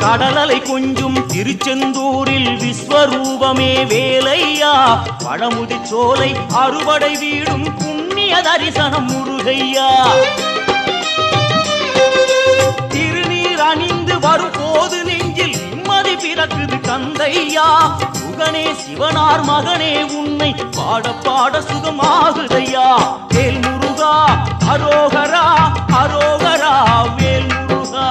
கடலலை கொஞ்சும் திருச்செந்தூரில் விஸ்வரூபமே வேலையா பழமுதி சோலை அறுபடை வீடும் புண்ணிய தரிசனம் முருகையா திருநீர் அணிந்து வரும் போது நெஞ்சில் நிம்மதி பிறக்குது கந்தையா சுகனே சிவனார் மகனே உன்னை பாட பாட சுகமாகுதையா வேல் முருகா அரோகரா அரோகரா வேல் முருகா